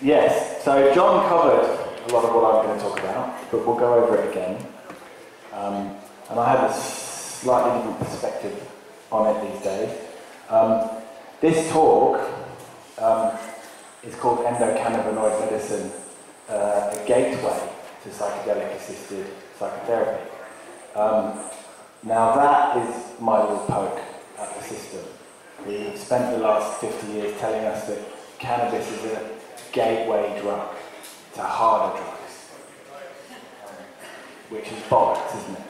Yes, so John covered a lot of what I'm going to talk about, but we'll go over it again. And I have a slightly different perspective on it these days. This talk is called Endocannabinoid Medicine, a gateway to psychedelic-assisted psychotherapy. Now that is my little poke at the system. We've spent the last 50 years telling us that cannabis is a gateway drug to harder drugs, which is bollocks, isn't it?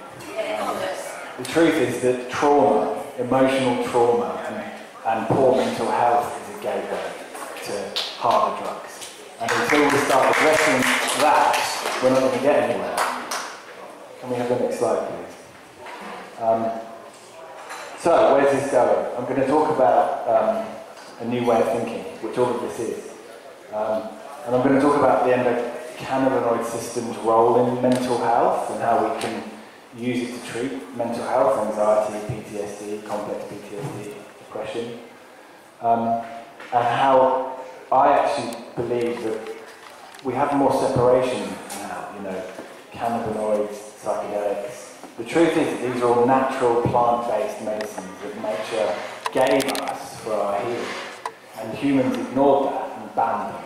The truth is that trauma, emotional trauma, and poor mental health is a gateway to harder drugs. And until we start addressing that, we're not going to get anywhere. Can we have the next slide, please? So, where's this going? I'm going to talk about a new way of thinking, which all of this is. And I'm going to talk about the endocannabinoid system's role in mental health and how we can use it to treat mental health, anxiety, PTSD, complex PTSD, depression. And how I actually believe that we have more separation now, you know, cannabinoids, psychedelics. The truth is that these are all natural plant-based medicines that nature gave us for our healing. And humans ignored that and banned them.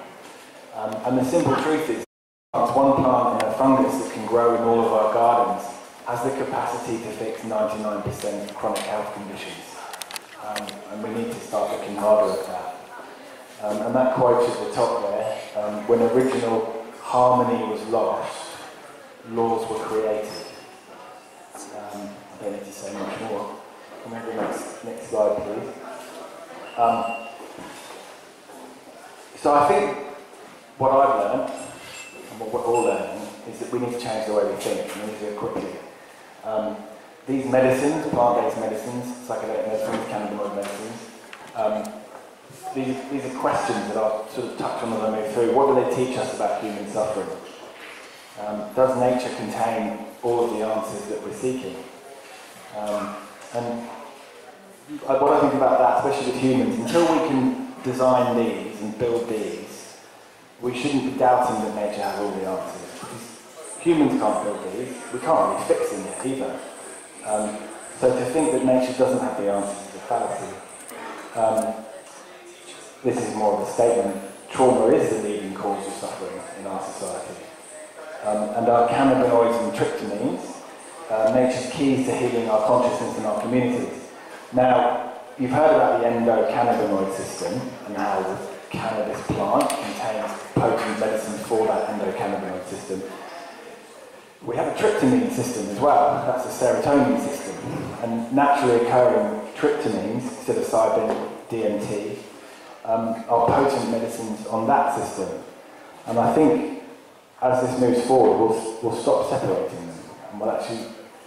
And the simple truth is, one plant in a fungus that can grow in all of our gardens has the capacity to fix 99% of chronic health conditions. And we need to start looking harder at that. And that quote at the top there, when original harmony was lost, laws were created. I don't need to say much more. Can we have the next slide, please? So I think what I've learned, and what we're all learning, is that we need to change the way we think, and we need to do it quickly. These medicines, plant-based medicines, psychedelic medicines, cannabinoid medicines, these are questions that I'll sort of touch on as I move through. What do they teach us about human suffering? Does nature contain all of the answers that we're seeking? And what I think about that, especially with humans, until we can design these and build these, we shouldn't be doubting that nature has all the answers. Because humans can't build these, we can't really fix them yet either. So to think that nature doesn't have the answers is a fallacy. This is more of a statement. Trauma is the leading cause of suffering in our society. And our cannabinoids and tryptamines, nature's keys to healing our consciousness and our communities. Now, you've heard about the endocannabinoid system and how the cannabis plant contains potent medicine for that endocannabinoid system. We have a tryptamine system as well. That's a serotonin system. And naturally occurring tryptamines, psilocybin, DMT, are potent medicines on that system. And I think as this moves forward, we'll stop separating them, and we'll actually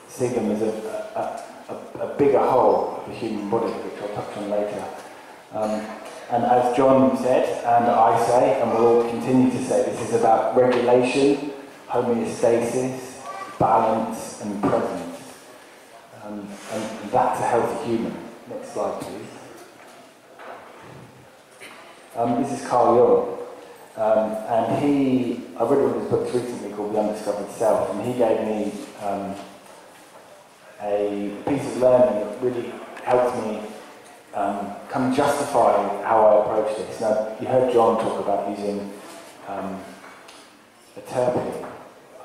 see them as a bigger whole of the human body, which I'll touch on later. And as John said, and I say, and we'll all continue to say, this is about regulation, homeostasis, balance, and presence. And that's a healthy human. Next slide, please. This is Carl Jung. And I read one of his books recently called The Undiscovered Self, and he gave me a piece of learning that really helped me come justify how I approach this. Now, you heard John talk about using a terpene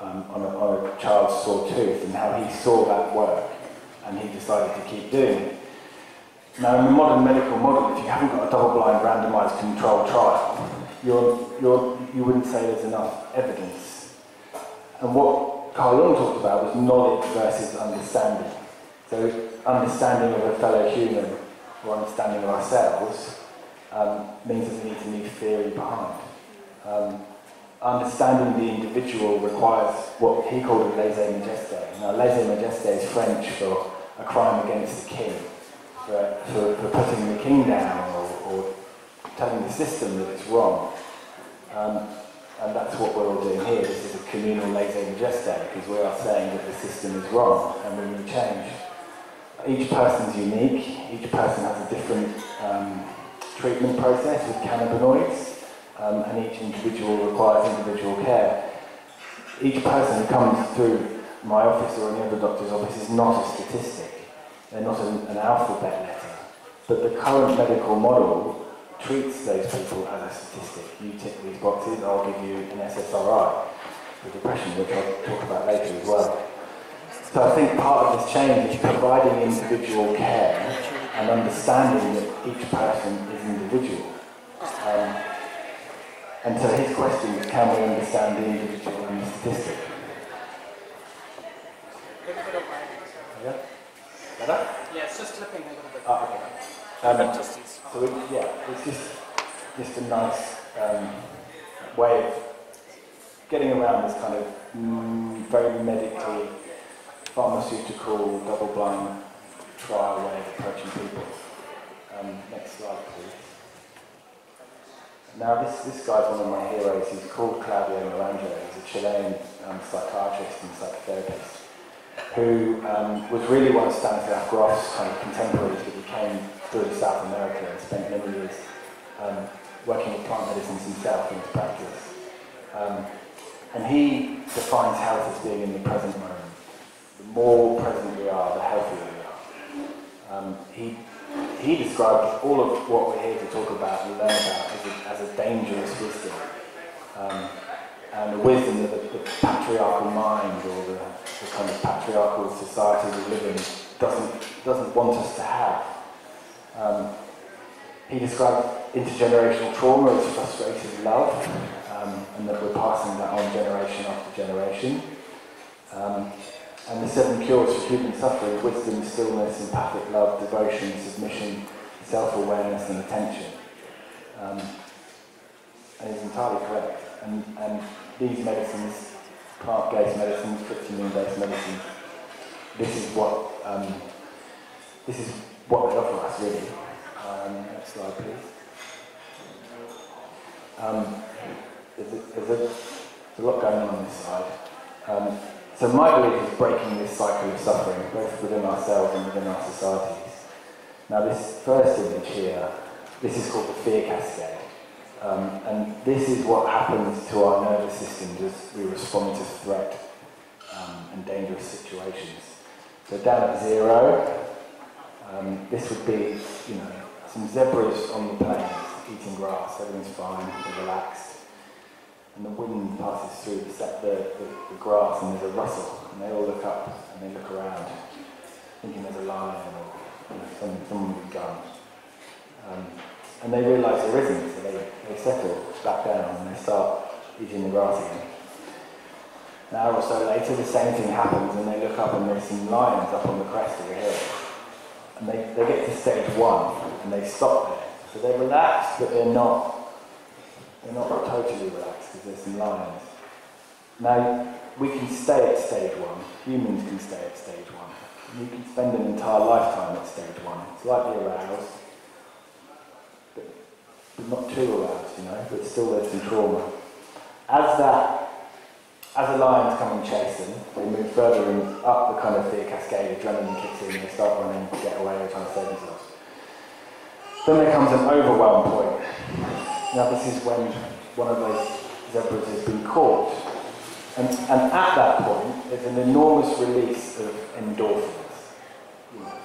on a child's sore tooth and how he saw that work and he decided to keep doing it. Now, in the modern medical model, if you haven't got a double-blind randomised controlled trial, you wouldn't say there's enough evidence. And what Carl Jung talked about was knowledge versus understanding. So understanding of a fellow human or understanding of ourselves means that we need to leave theory behind. Understanding the individual requires what he called a lèse-majesté. Now, lèse-majesté is French for a crime against the king, for putting the king down or telling the system that it's wrong. And that's what we're all doing here. This is a communal lèse-majesté, because we are saying that the system is wrong and we need change. Each person's unique, each person has a different treatment process with cannabinoids, and each individual requires individual care. Each person who comes through my office or any other doctor's office is not a statistic. They're not an alphabet letter. But the current medical model treats those people as a statistic. You tick these boxes, I'll give you an SSRI for depression, which I'll talk about later as well. So I think part of this change is providing individual care and understanding that each person is individual. And so his question is, can we understand the individual and the statistic? Yeah? Better? Yeah, it's just flipping a little bit. Oh, okay. So it's just a nice way of getting around this kind of very medically, pharmaceutical, double-blind trial way of approaching people. Next slide, please. Now, this guy's one of my heroes. He's called Claudio Naranjo. He's a Chilean psychiatrist and psychotherapist who was really one of Stanislav Grof's kind of contemporaries, but he came through South America and spent many years working with plant medicines himself in his practice. And he defines health as being in the present moment. The more present we are, the healthier we are. He describes all of what we're here to talk about and learn about as a dangerous wisdom. And the wisdom that the patriarchal mind or the kind of patriarchal society we live in doesn't want us to have. He described intergenerational trauma as frustrated love, and that we're passing that on generation after generation. And the 7 cures for human suffering: wisdom, stillness, empathic love, devotion, submission, self-awareness and attention. And he's entirely correct. And these medicines, plant-based medicines, tryptamine-based medicines, this is what they offer us, really. Next slide, please. There's a lot going on this side. So my belief is breaking this cycle of suffering, both within ourselves and within our societies. Now this first image here, this is called the Fear Cascade. And this is what happens to our nervous systems as we respond to threat and dangerous situations. So down at 0, this would be, some zebras on the plains eating grass, everything's fine, they're relaxed. And the wind passes through the grass and there's a rustle, and they all look up and they look around, thinking there's a lion or someone with a gun. And they realise there isn't, so they settle back down and they start eating the grass again. An hour or so later, the same thing happens, and they look up and there's some lions up on the crest of the hill. And they get to stage 1 and they stop there. So they're relaxed, but they're not totally relaxed because there's some lions. Now, we can stay at stage 1. Humans can stay at stage 1. You can spend an entire lifetime at stage 1. Slightly aroused, but not too aroused, but still there's some trauma. As the lions come and chase them, they move further up the kind of Fear Cascade, adrenaline kicks in, they start running, get away, they're trying to save themselves. Then there comes an overwhelm point. Now this is when one of those zebras has been caught. And at that point, there's an enormous release of endorphins.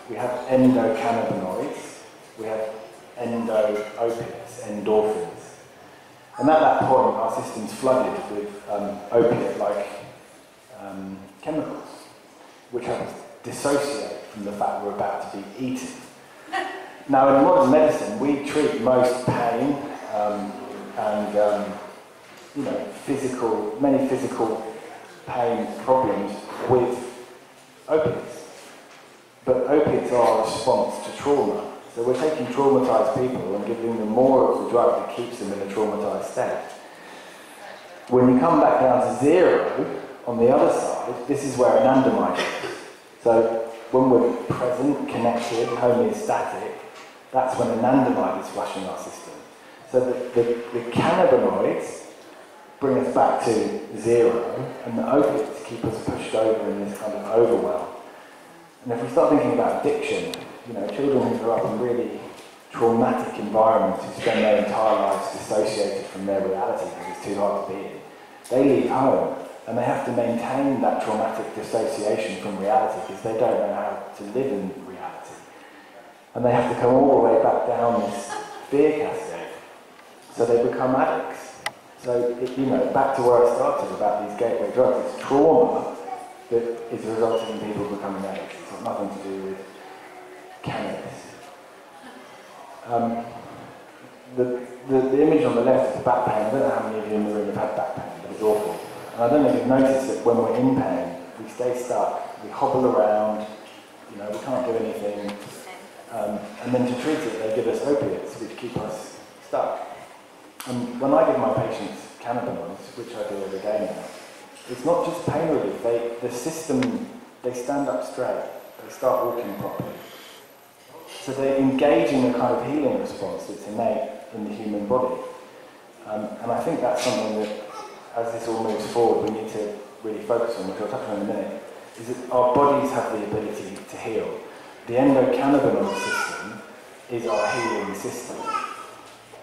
We have endocannabinoids, we have endo-opiates, endorphins. And at that point, our system's flooded with opiate-like chemicals, which help us dissociate from the fact we're about to be eaten. Now, in modern medicine, we treat most pain and many physical pain problems with opiates. But opiates are a response to trauma. So we're taking traumatized people and giving them more of the drug that keeps them in a traumatized state. When you come back down to 0, on the other side, this is where anandamide is. So when we're present, connected, homeostatic, that's when anandamide is flushing our system. So the cannabinoids bring us back to 0, and the opiates keep us pushed over in this kind of overwhelm. And if we start thinking about addiction, children who grow up in really traumatic environments, who spend their entire lives dissociated from their reality because it's too hard to be in, they leave home and they have to maintain that traumatic dissociation from reality because they don't know how to live in reality. And they have to come all the way back down this fear cascade. So they become addicts. So, back to where I started about these gateway drugs, it's trauma that is resulting in people becoming addicts. It's got nothing to do with cannabis. The image on the left is back pain. I don't know how many of you in the room have had back pain, but it's awful. And I don't know if you've noticed that when we're in pain, we stay stuck, we hobble around, we can't do anything. And then to treat it, they give us opiates, which keep us stuck. And when I give my patients cannabinoids, which I do every day now, it's not just pain relief. The system, they stand up straight, they start walking properly. So they're engaging a kind of healing response that's innate in the human body. And I think that's something that, as this all moves forward, we need to really focus on, which I'll touch on in a minute, is that our bodies have the ability to heal. The endocannabinoid system is our healing system.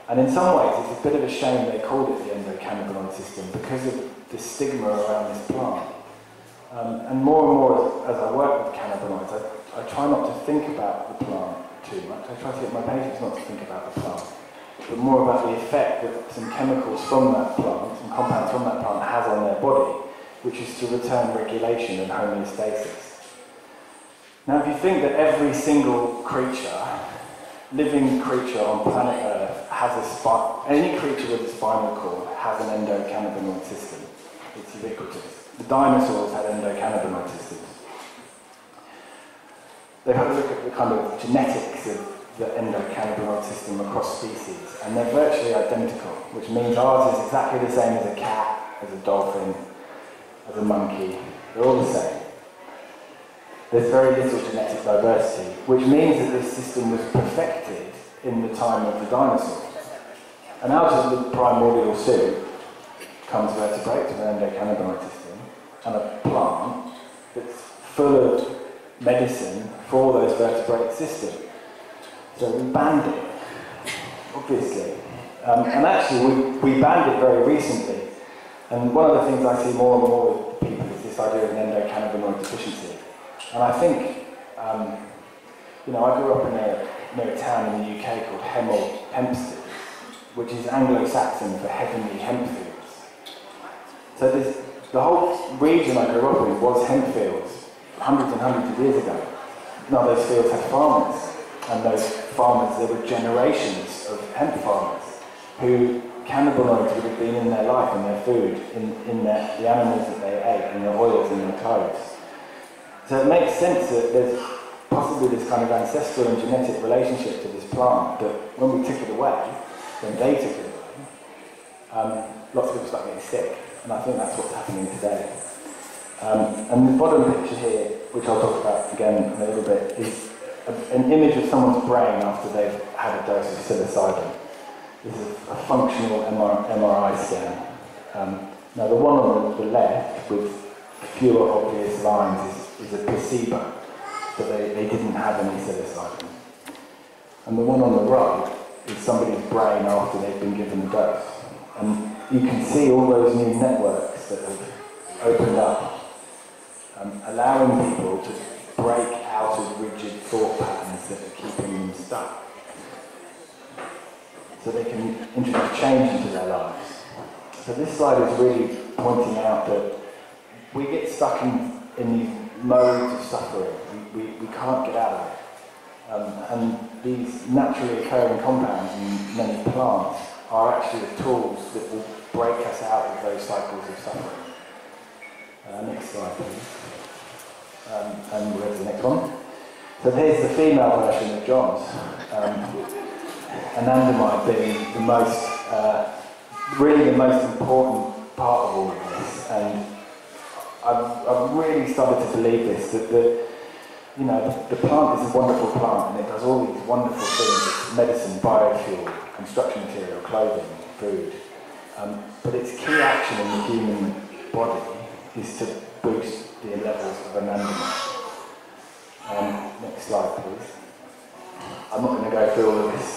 And in some ways, it's a bit of a shame they called it the endocannabinoid system because of the stigma around this plant. And more as I work with cannabinoids, I try not to think about the plant too much. I try to get my patients not to think about the plant, but more about the effect that some chemicals from that plant, some compounds from that plant has on their body, which is to return regulation and homeostasis. Now, if you think that every single living creature on planet Earth has any creature with a spinal cord has an endocannabinoid system. It's ubiquitous. The dinosaurs had endocannabinoid systems. They've had a look at the kind of genetics of the endocannabinoid system across species, and they're virtually identical, which means ours is exactly the same as a cat, as a dolphin, as a monkey. They're all the same. There's very little genetic diversity, which means that this system was perfected in the time of the dinosaurs. And out of the primordial soup comes vertebrates with an endocannabinoid system and a plant that's full of medicine for those vertebrate systems. So we banned it, obviously. And actually, we banned it very recently. And one of the things I see more and more with people is this idea of an endocannabinoid deficiency. And I think, I grew up near a town in the UK called Hempstead, which is Anglo-Saxon for heavenly hemp fields. So the whole region I grew up in was hemp fields, hundreds and hundreds of years ago. Now those fields had farmers, and those farmers, there were generations of hemp farmers who cannabinoids would have been in their life and their food, in the animals that they ate, and their oils in their clothes. So it makes sense that there's possibly this kind of ancestral and genetic relationship to this plant that when we took it away, when they took it away, lots of people start getting sick, and I think that's what's happening today. And the bottom picture here, which I'll talk about again in a little bit, is an image of someone's brain after they've had a dose of psilocybin. This is a functional MRI scan. Now the one on the left with fewer obvious lines is a placebo, but they didn't have any psilocybin. And the one on the right is somebody's brain after they've been given the dose. And you can see all those new networks that have opened up, allowing people to break out of rigid thought patterns that are keeping them stuck. So they can introduce change into their lives. So this slide is really pointing out that we get stuck in these modes of suffering. We can't get out of it. And these naturally occurring compounds in many plants are actually the tools that will break us out of those cycles of suffering. Next slide, please. And we'll go to the next one. So here's the female version of John's. Ananda being the most, really the most important part of all of this. And I've really started to believe this, that the plant is a wonderful plant and it does all these wonderful things. It's medicine, biofuel, construction material, clothing, food. But its key action in the human body is to boost the levels of anandamide. Next slide, please. I'm not going to go through all of this.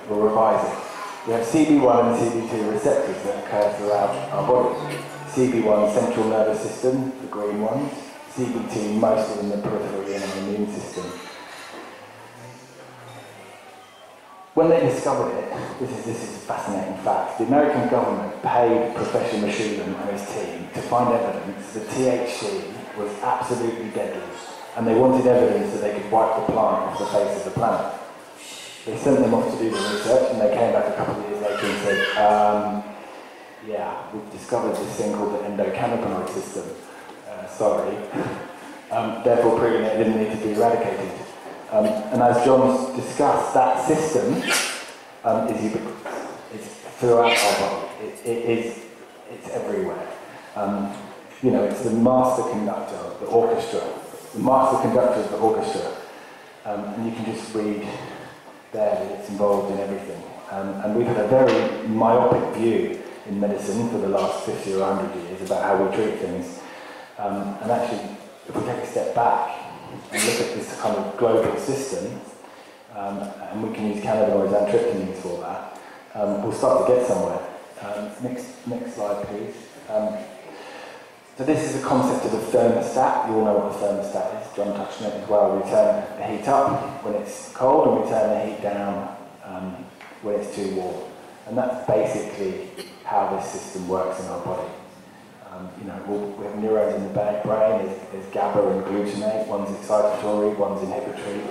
We'll revise it. We have CB1 and CB2 receptors that occur throughout our body. CB1, central nervous system, the green ones. CB2, mostly in the periphery in our immune system. When they discovered it, this is a fascinating fact, the American government paid Professor Meshulam and his team to find evidence that THC was absolutely deadly, and they wanted evidence that they could wipe the plant off the face of the planet. They sent them off to do the research, and they came back a couple of years later and said, yeah, we've discovered this thing called the Endocannabinoid System. Sorry. Therefore proving it didn't need to be eradicated. And as John's discussed, that system is ubiquitous. It's throughout our body. It's everywhere. You know, it's the master conductor of the orchestra. The master conductor of the orchestra. And you can just read there that it's involved in everything. And we've had a very myopic view in medicine for the last 50 or 100 years about how we treat things. And actually, if we take a step back and look at this kind of global system, and we can use cannabinoids and tryptamines for that, we'll start to get somewhere. Next slide, please. So this is the concept of a thermostat. You all know what a thermostat is. John touched on it as well. We turn the heat up when it's cold, and we turn the heat down when it's too warm. And that's basically how this system works in our body. You know, we have neurons in the brain. There's GABA and glutamate. One's excitatory, one's inhibitory.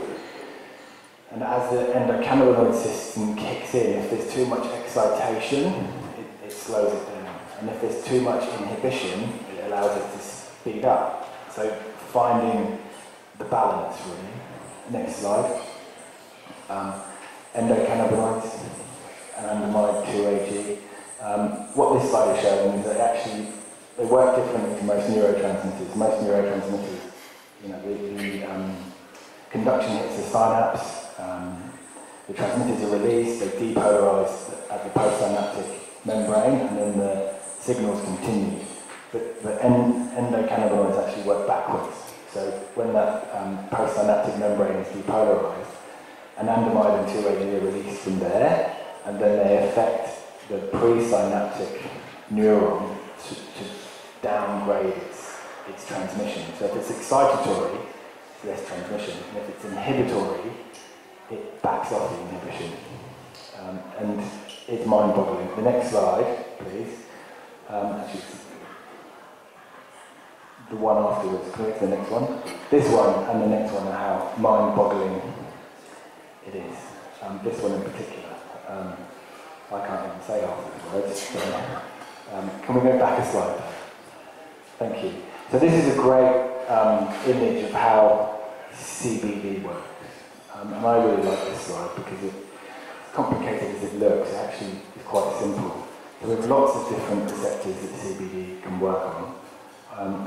And as the endocannabinoid system kicks in, if there's too much excitation, it slows it down. And if there's too much inhibition, it allows it to speed up. So finding the balance, really. Next slide. Endocannabinoids, anandamide 2-AG. What this slide is showing is that they work differently to most neurotransmitters. Most neurotransmitters, you know, the conduction hits the synapse, the transmitters are released, they depolarize at the postsynaptic membrane, and then the signals continue. But endocannabinoids actually work backwards. So when that postsynaptic membrane is depolarized, anandamide and 2-AG are released from there, and then they affect the presynaptic neuron to downgrade its transmission. So if it's excitatory, it's less transmission, and if it's inhibitory, it backs off the inhibition. And it's mind-boggling. The next slide, please. Actually, the one afterwards, can we go to the next one? This one and the next one are how mind-boggling it is. This one in particular. I can't even say half of the words. So, can we go back a slide? Thank you. So this is a great image of how CBD works. And I really like this slide because it's complicated as it looks, it actually is quite simple. So we have lots of different receptors that CBD can work on.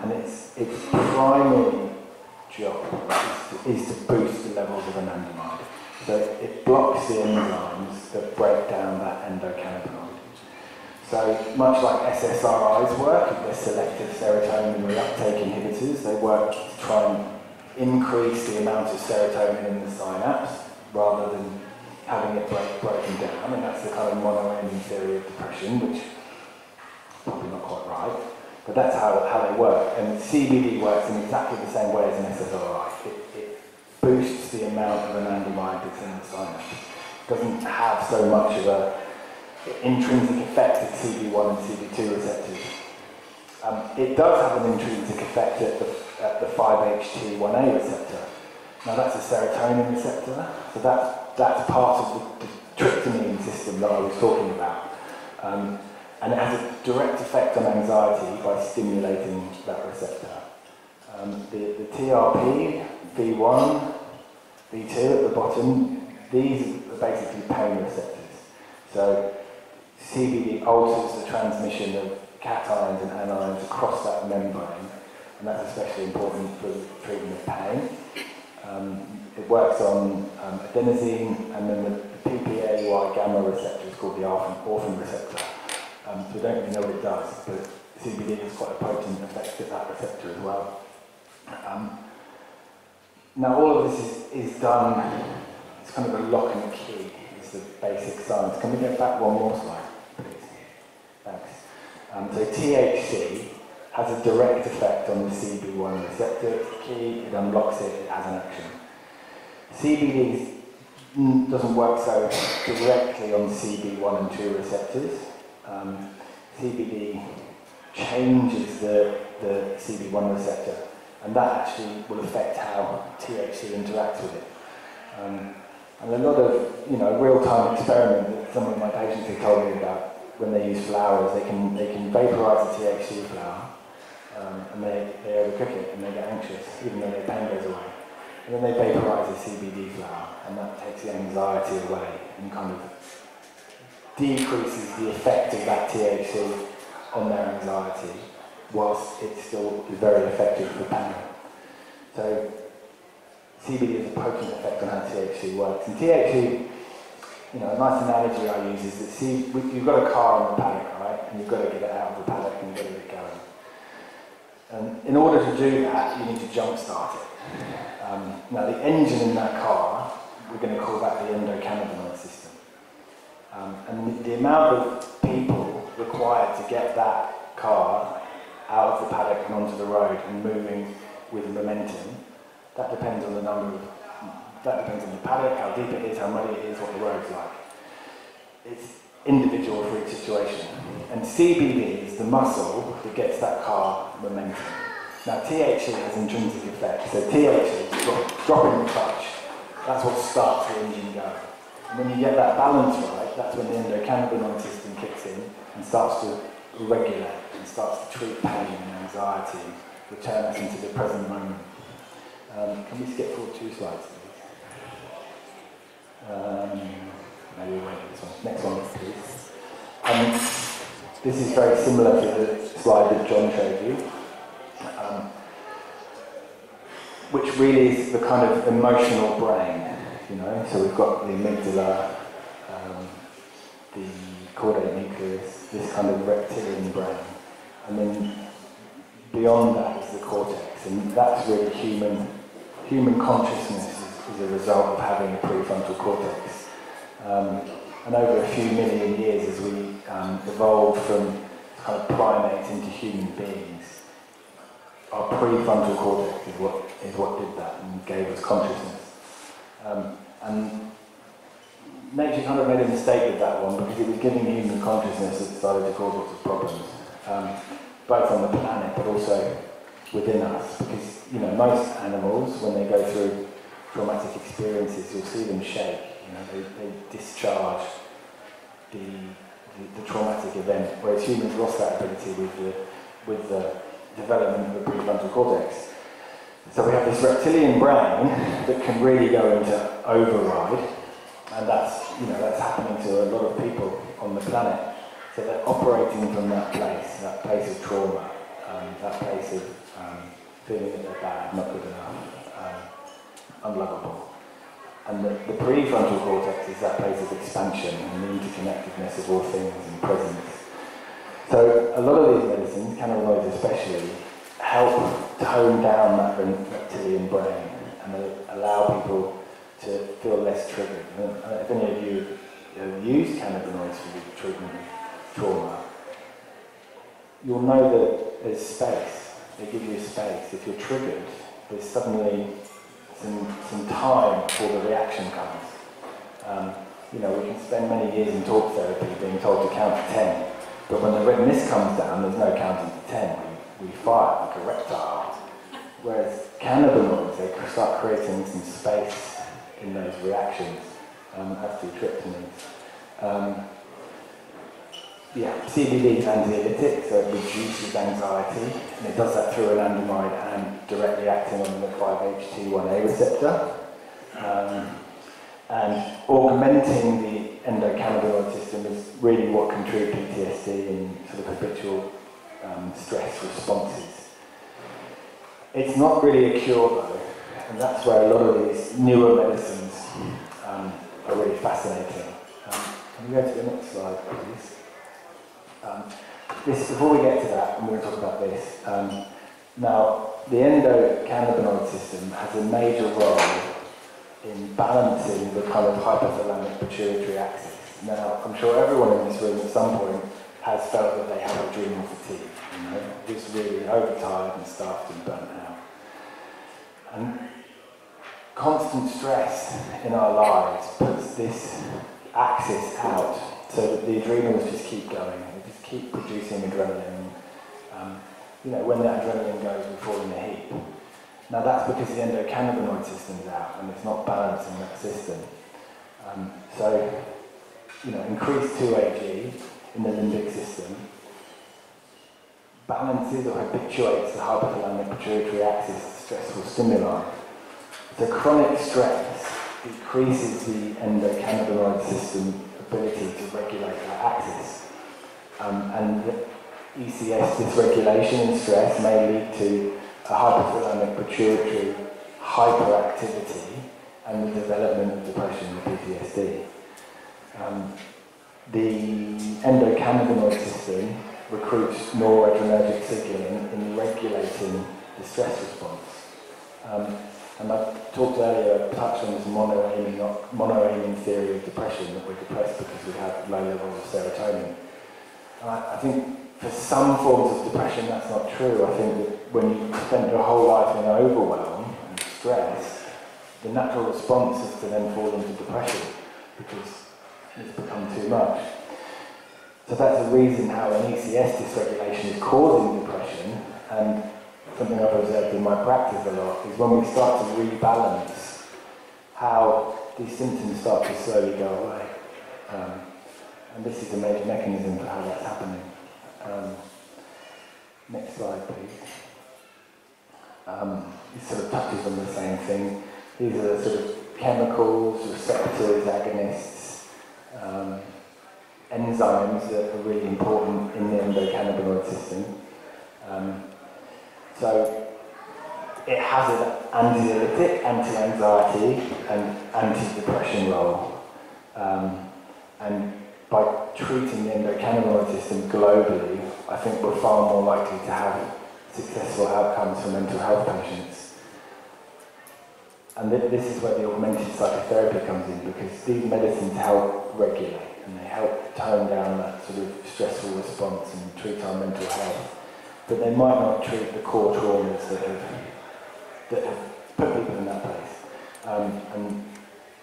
And its primary job is to boost the levels of anandamide. So it blocks the enzymes that break down that endocannabinoid. So much like SSRIs work, they're selective serotonin reuptake inhibitors, they work to try and increase the amount of serotonin in the synapse rather than having it broken down, and that's the kind of monoamine theory of depression, which is probably not quite right, but that's how they work. And CBD works in exactly the same way as an SSRI. It boosts the amount of anandamide that's in the synapse. It doesn't have so much of a intrinsic effect at CB1 and CB2 receptors. It does have an intrinsic effect at the 5-HT1A receptor. Now that's a serotonin receptor, so that's part of the tryptamine system that I was talking about. And it has a direct effect on anxiety by stimulating that receptor. The TRP, V1, V2 at the bottom, these are basically pain receptors. So CBD alters the transmission of cations and anions across that membrane, and that's especially important for the treatment of pain. It works on adenosine, and then the PPAY gamma receptor is called the orphan receptor. So we don't really know what it does, but CBD has quite a potent effect at that receptor as well. Now all of this is done, it's kind of a lock and key, is the basic science. Can we get back one more slide, please? Thanks. So THC has a direct effect on the CB1 receptor. It's the key, it unlocks it, it has an action. CBD doesn't work so directly on CB1 and 2 receptors. CBD changes the CB1 receptor, and that actually will affect how THC interacts with it. And a lot of, real-time experiment that some of my patients have told me about, when they use flowers, they can vaporize the THC flower, and they overcook it and they get anxious, even though their pain goes away. And then they vaporize the CBD flower, and that takes the anxiety away and kind of decreases the effect of that THC on their anxiety, whilst it still is very effective for pain. So CBD has a potent effect on how THC works. And THC, a nice analogy I use is that you've got a car on the paddock, right? And you've got to get it out of the paddock and you've got to get it going. And in order to do that, you need to jump-start it. Now the engine in that car, we're going to call that the Endocannabinoid System. And the amount of people required to get that car out of the paddock and onto the road and moving with momentum, that depends on the paddock, how deep it is, how muddy it is, what the road's like. It's individual for each situation. And CBD is the muscle that gets that car momentum. Now THC has intrinsic effect, so THC is dropping the clutch. That's what starts the engine going. And when you get that balance right, that's when the endocannabinoid system kicks in and starts to regulate and starts to treat pain and anxiety, return us into the present moment. Can we skip forward 2 slides, please? Maybe we'll wait for this one. Next one, please. This is very similar to the slide that John showed you, which really is the kind of emotional brain, So we've got the amygdala, the caudate nucleus, this kind of reptilian brain, and then beyond that is the cortex, and that's really human consciousness is a result of having a prefrontal cortex. And over a few million years, as we evolved from kind of primates into human beings, our prefrontal cortex is what did that and gave us consciousness. And nature kind of made a mistake with that one, because it was giving human consciousness that started to cause lots of problems, both on the planet but also within us. Because most animals, when they go through traumatic experiences, you'll see them shake. They discharge the traumatic event, whereas humans lost that ability with the development of the prefrontal cortex. So we have this reptilian brain that can really go into override, and that's happening to a lot of people on the planet. So they're operating from that place of trauma, that place of feeling that they're bad, not good enough, unlovable. And the prefrontal cortex is that place of expansion and the interconnectedness of all things and presence. So a lot of these medicines, cannabinoids especially, help tone down that reptilian brain and allow people to feel less triggered. If any of you have used cannabinoids for the treatment of trauma, you'll know that there's space. They give you space. If you're triggered, there's suddenly some time before the reaction comes. We can spend many years in talk therapy being told to count to 10, but when this comes down, there's no counting to 10. We fire like a reptile. Whereas cannabinoids, they start creating some space in those reactions, as do tryptamines. CBD is anxiolytic, so it reduces anxiety, and it does that through anandamide and directly acting on the 5-HT1A receptor. And augmenting the endocannabinoid system is really what can treat PTSD and sort of habitual stress responses. It's not really a cure though, and that's where a lot of these newer medicines are really fascinating. Can we go to the next slide, please? Before we get to that, I'm going to talk about this. Now, the endocannabinoid system has a major role in balancing the kind of hypothalamic pituitary axis. Now, I'm sure everyone in this room at some point has felt that they have adrenal fatigue, you know, just really overtired and stuffed and burnt out. And constant stress in our lives puts this axis out so that the adrenals just keep going, they just keep producing adrenaline. You know, when that adrenaline goes, we fall in a heap. Now that's because the endocannabinoid system is out and it's not balancing that system. So, you know, increased 2AG in the limbic system balances or habituates the hypothalamic pituitary axis to stressful stimuli. So chronic stress decreases the endocannabinoid system ability to regulate that axis. And the ECS dysregulation and stress may lead to a hypothalamic pituitary hyperactivity and the development of depression and PTSD. The endocannabinoid system recruits noradrenergic signaling in regulating the stress response. And I talked earlier, I touched on this monoamine theory of depression, that we're depressed because we have low levels of serotonin. And I think for some forms of depression that's not true. I think that when you spend your whole life in overwhelm and stress, the natural response is to then fall into depression because it's become too much. So that's the reason how an ECS dysregulation is causing depression, and something I've observed in my practice a lot is when we start to rebalance how these symptoms start to slowly go away. And this is a major mechanism for how that's happening. Next slide, please. It sort of touches on the same thing. These are the sort of chemicals, receptors, agonists, enzymes that are really important in the endocannabinoid system. So it has an anxiolytic, anti-anxiety, and anti-depression role. And by treating the endocannabinoid system globally, I think we're far more likely to have successful outcomes for mental health patients. And this is where the augmented psychotherapy comes in, because these medicines help regulate and they help tone down that sort of stressful response and treat our mental health. But they might not treat the core traumas that have put people in that place. And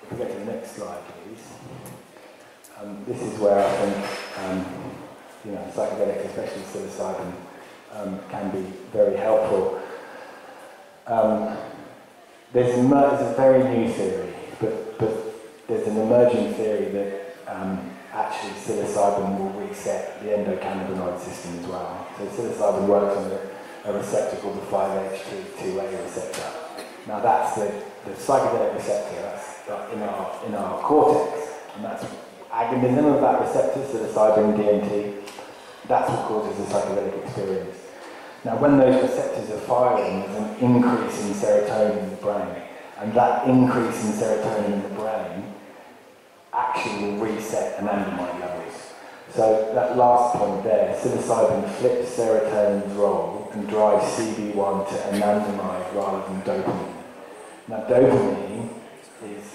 if we go to the next slide, please. This is where I think you know, psychedelics, especially psilocybin, can be very helpful. There's a very new theory, but there's an emerging theory that actually psilocybin will reset the endocannabinoid system as well. So psilocybin works on a receptor called the 5-HT2A receptor. Now that's the psychedelic receptor, that's in our cortex, and that's agonism of that receptor, psilocybin, DMT, that's what causes the psychedelic experience. Now when those receptors are firing, there's an increase in serotonin in the brain, and that increase in serotonin in the brain actually will reset anandamide levels. So that last point there, psilocybin flips serotonin's role and drives CB1 to anandamide rather than dopamine. Now dopamine is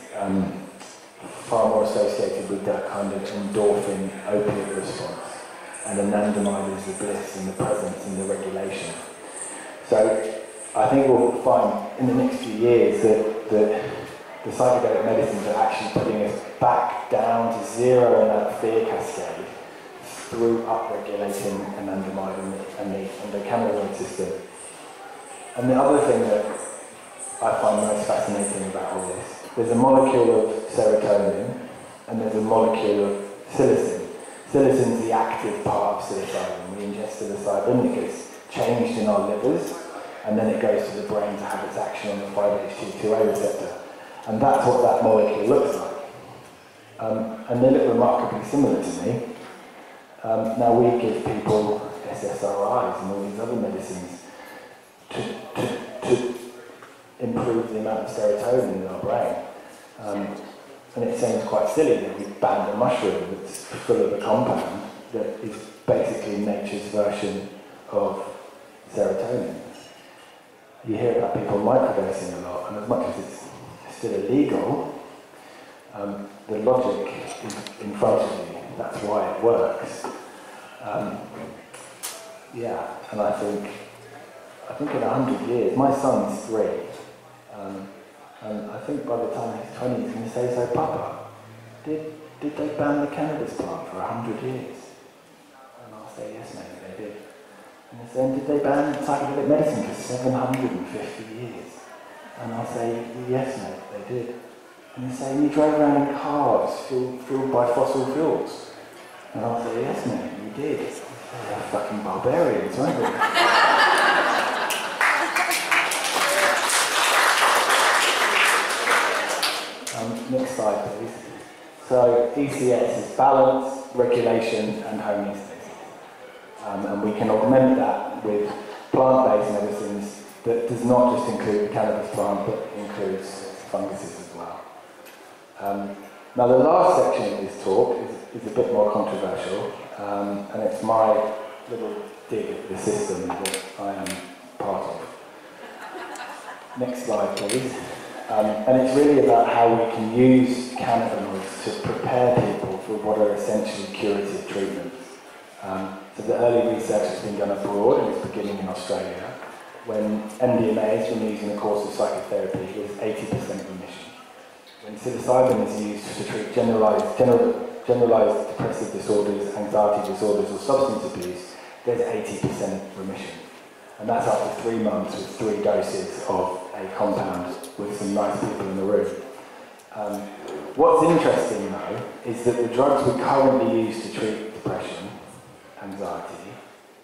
far more associated with that kind of endorphin opiate response, and anandamide is the bliss and the presence and the regulation. So I think we'll find in the next few years that the psychedelic medicines are actually putting us back down to zero in that fear cascade through upregulating anandamide and the endocannabinoid system. And the other thing that I find most fascinating about all this, there's a molecule of serotonin and there's a molecule of psilocin. Psilocin is the active part of psilocybin. We ingest psilocybin, it gets changed in our livers, and then it goes to the brain to have its action on the 5-HT2A receptor. And that's what that molecule looks like. And they look remarkably similar to me. Now we give people SSRIs and all these other medicines to improve the amount of serotonin in our brain. And it seems quite silly that we banned a mushroom that's full of a compound that is basically nature's version of serotonin. you hear about people microdosing a lot, and as much as it's still illegal, the logic is in front of you. That's why it works. Yeah, and I think in 100 years, my son's 3, and I think by the time he's 20, he's going to say, so Papa, did they ban the cannabis plant for 100 years? And I'll say, yes, maybe they did. And he'll say, did they ban psychedelic medicine for 750 years? And I'll say, yes, mate, they did. And he'll say, you drove around in cars fueled by fossil fuels. And I'll say, yes, mate, you did. They're fucking barbarians, aren't they? Next slide, please. So, ECS is balance, regulation, and homeostasis. And we can augment that with plant-based medicines that does not just include the cannabis plant, but includes funguses as well. Now, the last section of this talk is a bit more controversial, and it's my little dig at the system that I am part of. Next slide, please. And it's really about how we can use cannabinoids to prepare people for what are essentially curative treatments. So the early research has been done abroad, and it's beginning in Australia, when MDMA has been used in a course of psychotherapy with 80% remission. When psilocybin is used to treat generalized depressive disorders, anxiety disorders, or substance abuse, there's 80% remission. And that's after 3 months with 3 doses of a compound with some nice people in the room. What's interesting though is that the drugs we currently use to treat depression, anxiety,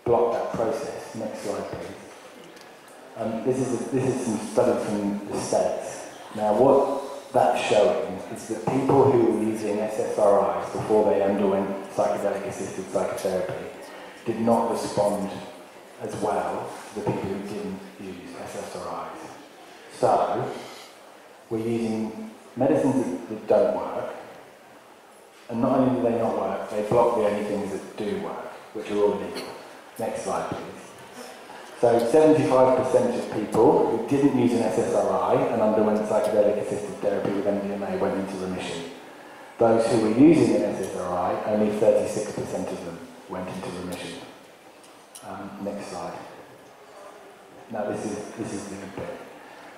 block that process. Next slide, please. This is some studies from the States. Now, what that's showing is that people who were using SSRIs before they underwent psychedelic-assisted psychotherapy did not respond as well to the people who didn't use SSRIs. So, we're using medicines that don't work, and not only do they not work, they block the only things that do work, which are all illegal. Next slide, please. So 75% of people who didn't use an SSRI and underwent psychedelic-assisted therapy with MDMA went into remission. Those who were using an SSRI, only 36% of them went into remission. Next slide. Now this is the good bit.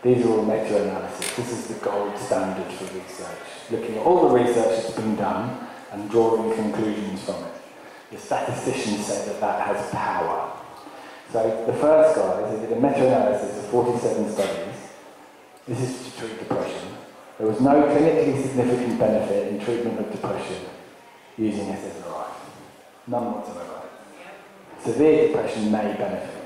These are all meta-analysis. This is the gold standard for research. Looking at all the research that's been done and drawing conclusions from it. The statisticians say that that has power. So the first guys, they did a meta-analysis of 47 studies. This is to treat depression. There was no clinically significant benefit in treatment of depression using SSRI. None whatsoever. Severe depression may benefit.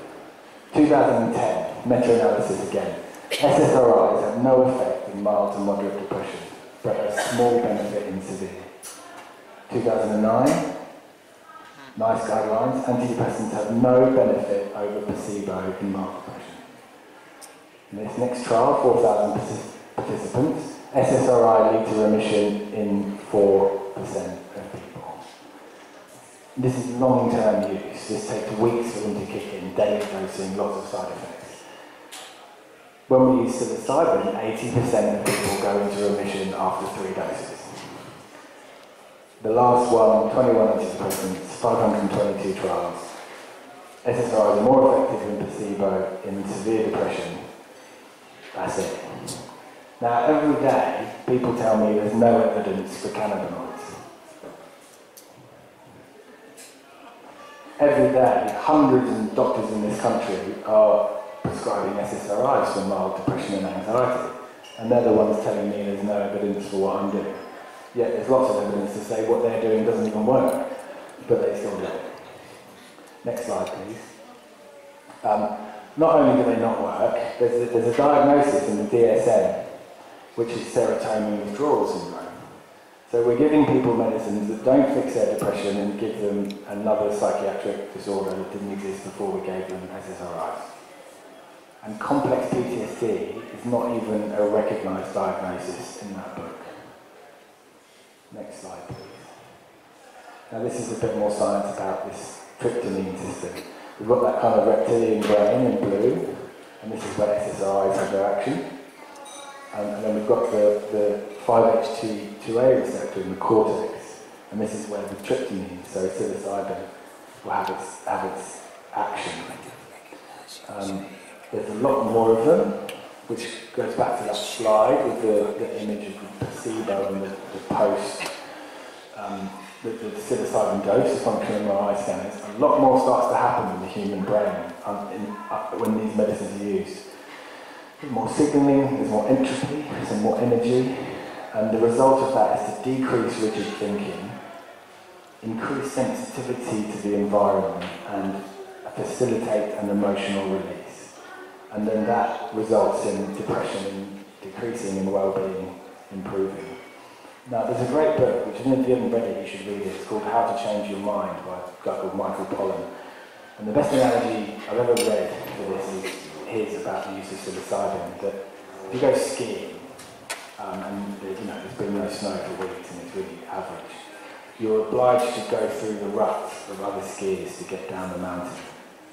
2010, meta-analysis again. SSRIs have no effect in mild to moderate depression, but a small benefit in severe. 2009, NICE guidelines, antidepressants have no benefit over placebo in mild depression. In this next trial, 4,000 participants, SSRI lead to remission in 4% of people. This is long-term use. This takes weeks for them to kick in, daily dosing, lots of side effects. When we use psilocybin, 80% of people go into remission after 3 doses. The last one, 21 antidepressants, 522 trials. SSRIs are more effective than placebo in severe depression. That's it. Now, every day, people tell me there's no evidence for cannabinoids. Every day, hundreds of doctors in this country are prescribing SSRIs for mild depression and anxiety. And they're the ones telling me there's no evidence for what I'm doing. Yet there's lots of evidence to say what they're doing doesn't even work, but they still do it. Next slide, please. Not only do they not work, there's a diagnosis in the DSM, which is serotonin withdrawal syndrome. So we're giving people medicines that don't fix their depression and give them another psychiatric disorder that didn't exist before we gave them SSRIs. And complex PTSD is not even a recognised diagnosis in that book. Next slide, please. Now this is a bit more science about this tryptamine system. We've got that kind of reptilian brain in blue, and this is where SSRIs have their action. And then we've got the 5-HT2A receptor in the cortex, and this is where the tryptamine, so psilocybin, will have its action. There's a lot more of them, which goes back to that slide with the image of the placebo and the post, the psilocybin dose, the functional Mri Scan. A lot more starts to happen in the human brain when these medicines are used. There's more signalling, there's more entropy, there's more energy, and the result of that is to decrease rigid thinking, increase sensitivity to the environment, and facilitate an emotional release. And then that results in depression decreasing and well-being improving. Now, there's a great book, which even if you haven't read it, you should read it. It's called How to Change Your Mind by a guy called Michael Pollan. And the best analogy I've ever read for this is his about the use of psilocybin, that if you go skiing, and there's been no snow for weeks and it's really average, you're obliged to go through the ruts of other skiers to get down the mountain.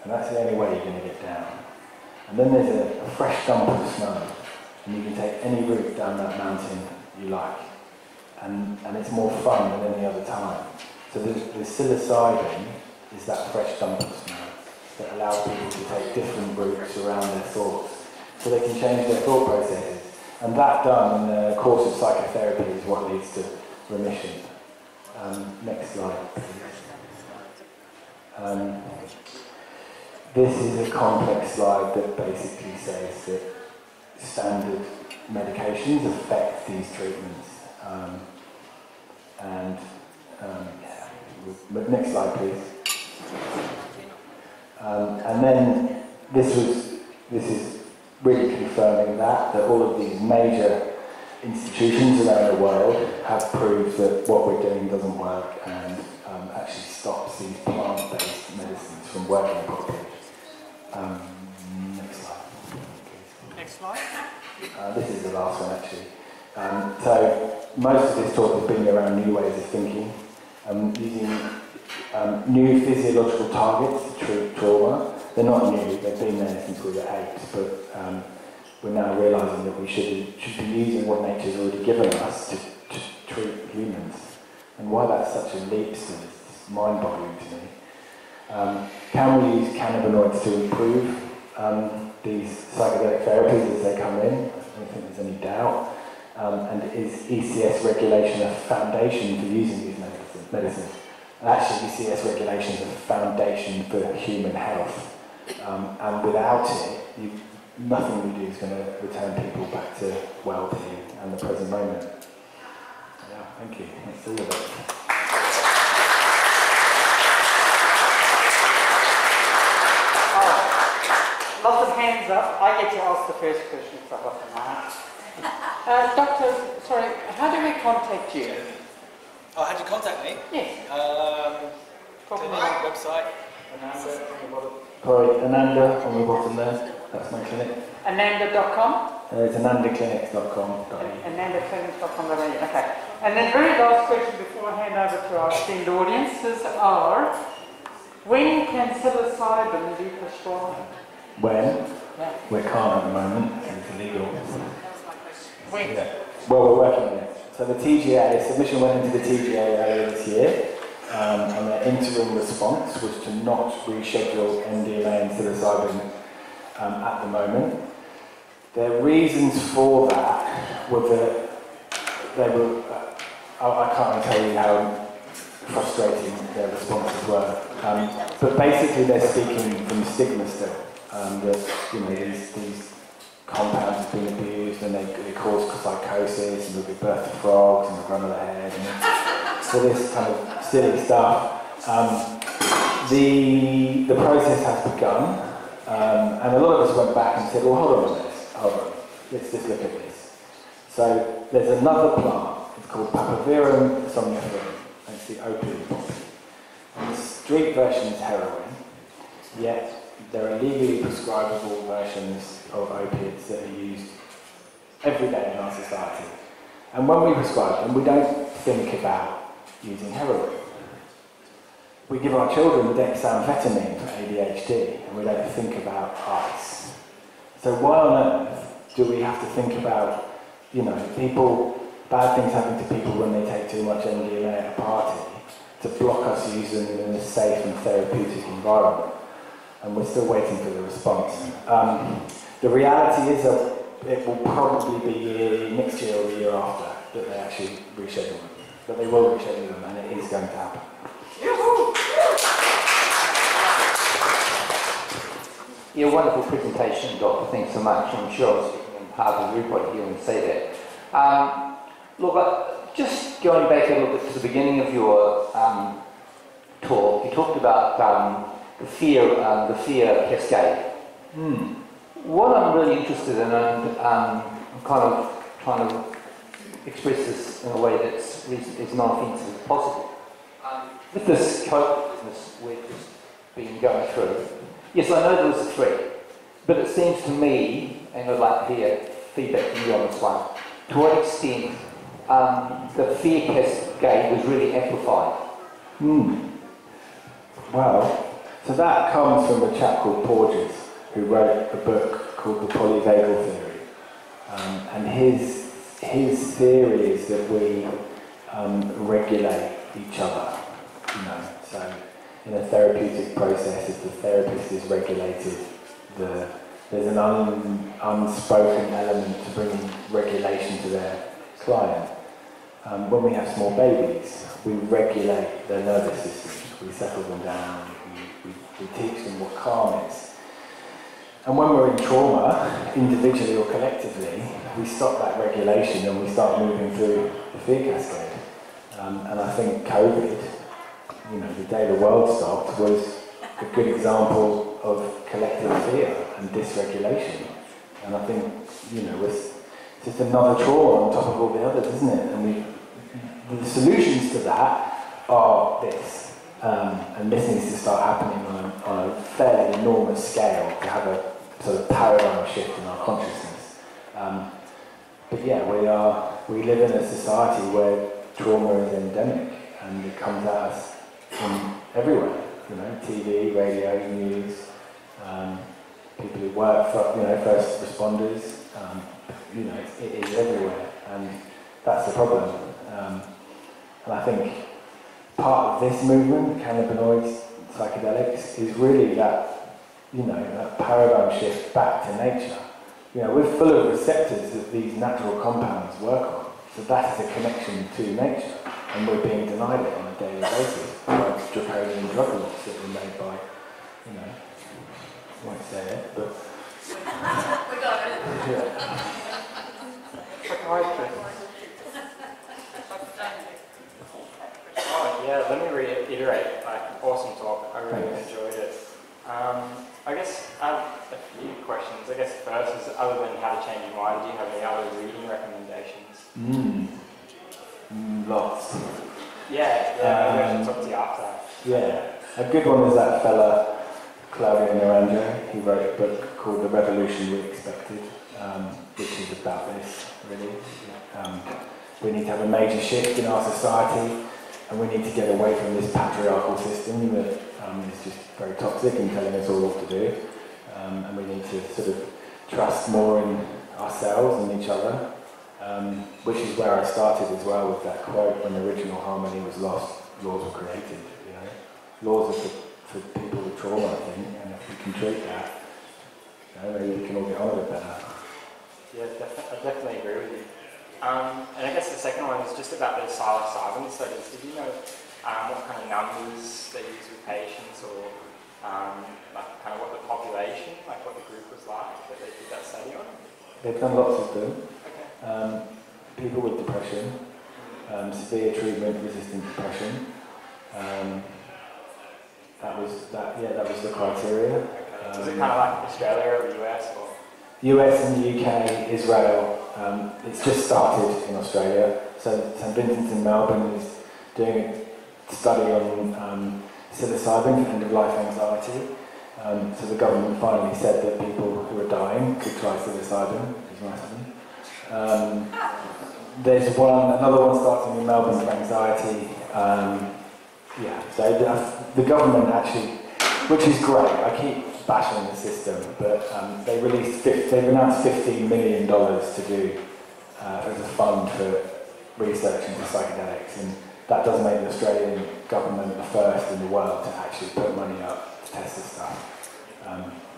And that's the only way you're going to get down. And then there's a fresh dump of snow, and you can take any route down that mountain you like. And it's more fun than any other time. So the psilocybin is that fresh dump of snow that allows people to take different routes around their thoughts, so they can change their thought processes. And that done in the course of psychotherapy is what leads to remission. Next slide, please. This is a complex slide that basically says that standard medications affect these treatments. Next slide, please. And then this is really confirming that all of these major institutions around the world have proved that what we're doing doesn't work and actually stops these plant-based medicines from working properly. Next slide. Next slide. This is the last one, actually. So most of this talk has been around new ways of thinking, using new physiological targets to treat trauma. They're not new, they've been there since we were 8, but we're now realising that we should be using what nature's already given us to treat humans. And why that's such a leap still is mind-boggling to me. Can we use cannabinoids to improve these psychedelic therapies as they come in? I don't think there's any doubt. And is ECS regulation a foundation for using these medicines? And actually, ECS regulation is a foundation for human health. And without it, nothing we do is going to return people back to well-being and the present moment. Yeah, thank you. That's all of it. Lots of hands up. I get to ask the first question if I got the mic. Doctor, sorry, how do we contact you? Oh, how do you contact me? Yes. My website. Ananda on the bottom. Sorry, Ananda on the bottom there. That's my clinic. Ananda.com? It's anandaclinics.com. Anandaclinics.com. Okay. And then very last question before I hand over to our esteemed audiences are, when can psilocybin be prescribed? When? Yeah. We can't at the moment, it's illegal. When? Yeah. Well, we're working on it. So the TGA, submission went into the TGA earlier this year, and their interim response was to not reschedule MDMA and psilocybin at the moment. Their reasons for that were that they were, I can't tell you how frustrating their responses were, but basically they're speaking from stigma still, that these compounds have been abused and they cause psychosis and they'll give birth to frogs and they'll run over the head and so this kind of silly stuff. The process has begun, and a lot of us went back and said, well, hold on a minute, let's just look at this. So there's another plant, it's called Papaverum somniferum, and it's the opium poppy. And the street version is heroin, yet there are legally prescribable versions of opiates that are used every day in our society. And when we prescribe them, we don't think about using heroin. We give our children dexamphetamine for ADHD, and we don't think about ice. So why on earth do we have to think about, bad things happen to people when they take too much MDMA at a party to block us using them in a safe and therapeutic environment? And we're still waiting for the response. The reality is that it will probably be next year or the year after that they actually reschedule them. But they will reschedule them, and it is going to happen. Yeah, wonderful presentation, Doctor. Thanks so much. I'm sure I was speaking on behalf of everybody here and say that. Look, just going back a little bit to the beginning of your talk, you talked about the fear cascade. What I'm really interested in, and I'm kind of trying to express this in a way that's as non-offensive as possible. With this COVID business we've just been going through, yes, I know there was a threat, but it seems to me, and I'd like to hear feedback from you on this one, to what extent the fear cascade was really amplified. Well, so that comes from a chap called Porges, who wrote a book called The Polyvagal Theory. And his theory is that we regulate each other, so in a therapeutic process, if the therapist is regulated, there's an unspoken element to bringing regulation to their client. When we have small babies, we regulate their nervous systems, we settle them down, we teach them what calm is. And when we're in trauma, individually or collectively, we stop that regulation and we start moving through the fear cascade. And I think COVID, the day the world stopped, was a good example of collective fear and dysregulation. And I think, it's just another trauma on top of all the others, isn't it? And the solutions to that are this. And this needs to start happening on a fairly enormous scale to have a sort of paradigm shift in our consciousness. But yeah, we live in a society where trauma is endemic and it comes at us from everywhere. TV, radio, news, people who work for, first responders. It is everywhere, and that's the problem. And I think part of this movement, cannabinoids, psychedelics, is really that, that paradigm shift back to nature. We're full of receptors that these natural compounds work on, so that's the connection to nature, and we're being denied it on a daily basis by draconian drug laws that were made by, I won't say it, but... We got it. Yeah. Yeah, let me reiterate, awesome talk, I really enjoyed it. I guess I have a few questions. I guess first is, other than how to change your mind, do you have any other reading recommendations? Lots. Yeah, maybe I should talk to you after. Yeah, a good one is that fella, Claudio Naranjo. He wrote a book called The Revolution We Expected, which is about this, really. We need to have a major shift in our society, and we need to get away from this patriarchal system that is just very toxic and telling us all what to do. And we need to sort of trust more in ourselves and each other, which is where I started as well with that quote, when original harmony was lost, laws were created. Laws are for people with trauma, I think, and if we can treat that, maybe we can all get on with it better. Yeah, I definitely agree with you. And I guess the second one is just about the psilocybin studies. Did you know what kind of numbers they use with patients, or kind of what the population, what the group was like that they did that study on? They've done lots of them. Okay. People with depression, severe treatment-resistant depression. That was the criteria. Okay. Is it kind of like Australia or the US or? US and the UK, Israel. It's just started in Australia. So St Vincent's in Melbourne is doing a study on psilocybin for end-of-life anxiety. So the government finally said that people who are dying could try psilocybin, which is nice of them. There's another one starting in Melbourne for anxiety. So the government actually, which is great. I keep bashing the system, but they've announced $15 million to do as a fund for research into psychedelics, and that does make the Australian government the first in the world to actually put money up to test this stuff.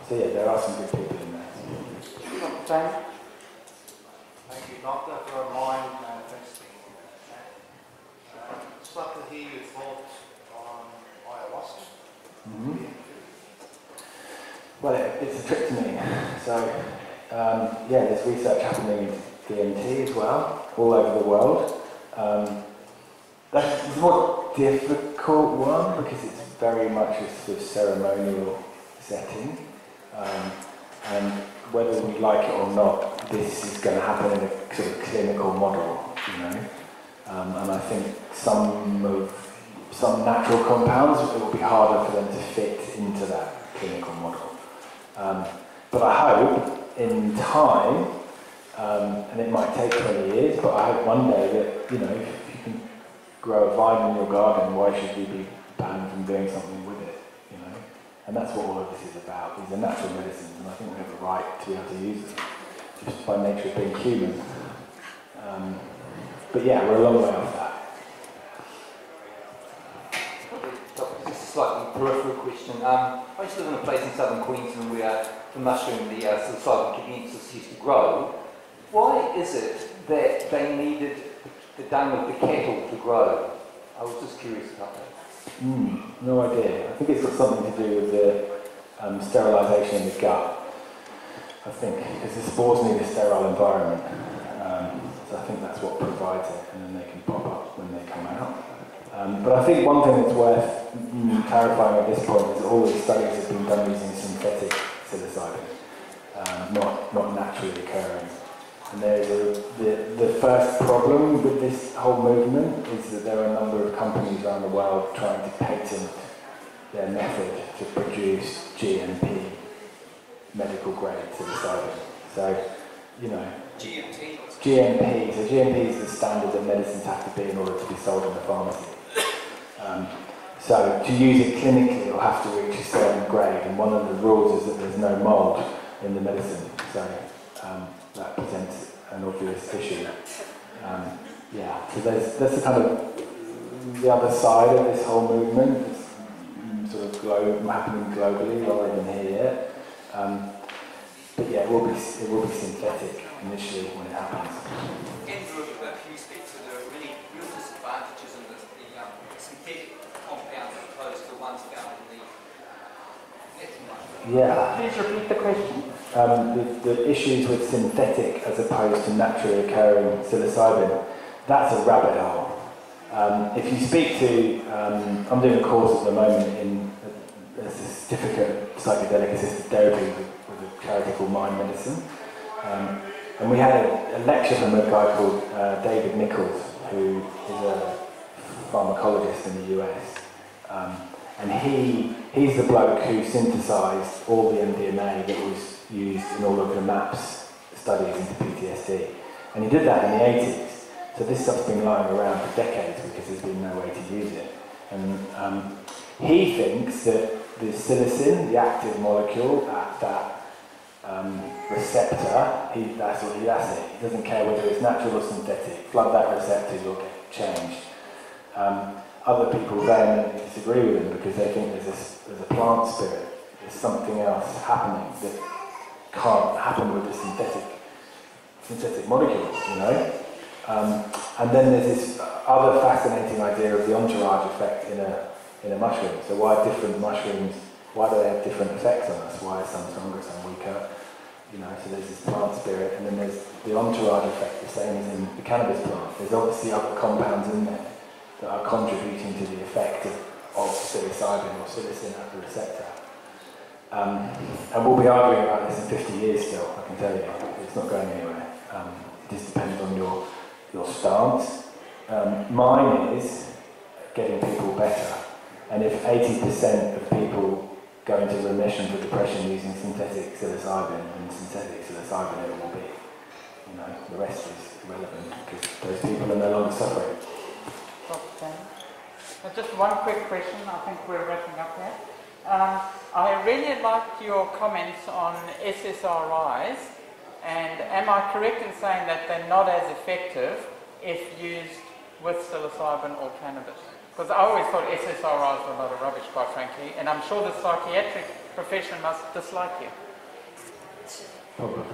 So yeah, there are some good people in there. Jamie? Thank you, Doctor, for a mind manifesting. I'd just like to hear your thoughts on ayahuasca. Mm-hmm. Well, it's a tryptamine. So, yeah, there's research happening in DMT as well, all over the world. That's a more difficult one because it's very much a sort of ceremonial setting. And whether we like it or not, this is going to happen in a sort of clinical model, you know. And I think some natural compounds, it will be harder for them to fit into that clinical model. But I hope in time, and it might take 20 years, but I hope one day that, you know, if you can grow a vine in your garden, why should you be banned from doing something with it, you know? And that's what all of this is about. These are natural medicines, and I think we have the right to be able to use them, just by nature of being human. But yeah, we're a long way off that. Just a slightly peripheral question. I used to live in a place in southern Queensland where the mushroom, the Psilocybin canesis, used to grow. Why is it that they needed the dung of the cattle to grow? I was just curious about that. No idea. I think it's got something to do with the sterilisation in the gut. I think because the spores need a sterile environment. So I think that's what provides it, and then they can pop up when they come out. But I think one thing that's worth clarifying at this point is that all these studies have been done using synthetic psilocybin, not naturally occurring. And the first problem with this whole movement is that there are a number of companies around the world trying to patent their method to produce GMP, medical grade psilocybin. So, you know, GMP. So GMP is the standard that medicines have to be in order to be sold in the pharmacy. So to use it clinically, you'll have to reach a certain grade, and one of the rules is that there's no mold in the medicine. So that presents an obvious issue. Yeah, so that's the kind of the other side of this whole movement. It's sort of happening globally rather than here yet. But yeah, it will be synthetic initially when it happens. Andrew, can you speak to the really real disadvantages in the synthetic compounds as opposed to the ones found in the natural mushroom? Yeah. Please repeat the question. The issues with synthetic as opposed to naturally occurring psilocybin, that's a rabbit hole. If you speak to, I'm doing a course at the moment in a certificate of psychedelic assisted therapy with a charity called Mind Medicine. And we had a lecture from a guy called David Nichols, who is a pharmacologist in the US. And he's the bloke who synthesised all the MDMA that was used in all of the MAPS studies into PTSD. And he did that in the 80s. So this stuff's been lying around for decades because there's been no way to use it. And he thinks that the psilocin, the active molecule at that receptor, that's it. He doesn't care whether it's natural or synthetic. Flood that receptor, you'll get changed. Other people vehemently disagree with him because they think there's a plant spirit. There's something else happening that can't happen with the synthetic molecules, you know. And then there's this other fascinating idea of the entourage effect in a mushroom. So why different mushrooms? Why do they have different effects on us? Why are some stronger, some weaker? You know, so there's this plant spirit, and then there's the entourage effect, the same as in the cannabis plant. There's obviously other compounds in there that are contributing to the effect of psilocybin or psilocin at the receptor. And we'll be arguing about this in 50 years still, I can tell you. It's not going anywhere. It just depends on your stance. Mine is getting people better. And if 80% of people go into remission for depression using synthetic psilocybin, then synthetic psilocybin it will be. You know, the rest is irrelevant because those people are no longer suffering. Okay. Just one quick question, I think we're wrapping up here. I really liked your comments on SSRIs, and am I correct in saying that they're not as effective if used with psilocybin or cannabis? Because I always thought SSRIs were a lot of rubbish, quite frankly, and I'm sure the psychiatric profession must dislike you. Probably.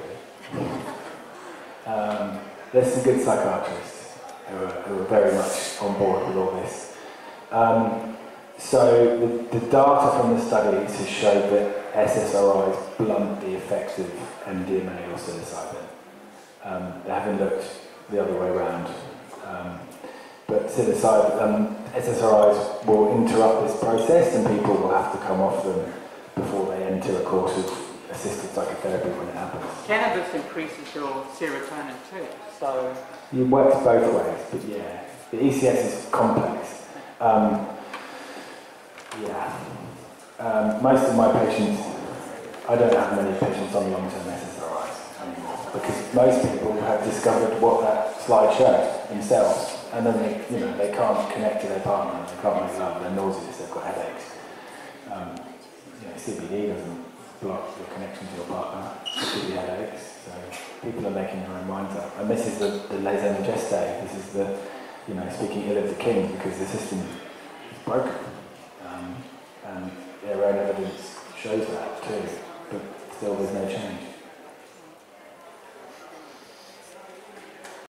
There's some good psychiatrists who are very much on board with all this. So the data from the studies has showed that SSRIs blunt the effects of MDMA or psilocybin. They haven't looked the other way around. But psilocybin, SSRIs will interrupt this process, and people will have to come off them before they enter a course of assisted psychotherapy when it happens. Cannabis increases your serotonin too, so... It works both ways, but yeah, the ECS is complex. Most of my patients, I don't have many patients on long-term SSRIs anymore, because most people have discovered what that slide showed themselves, and then they can't connect to their partner, they can't make love, they're nauseous, they've got headaches. CBD doesn't block your connection to your partner, it gives you headaches, so people are making their own minds up. And this is the lese majeste, this is the, speaking ill of the king, because the system is broken. And their own evidence shows that too, but still there's no change.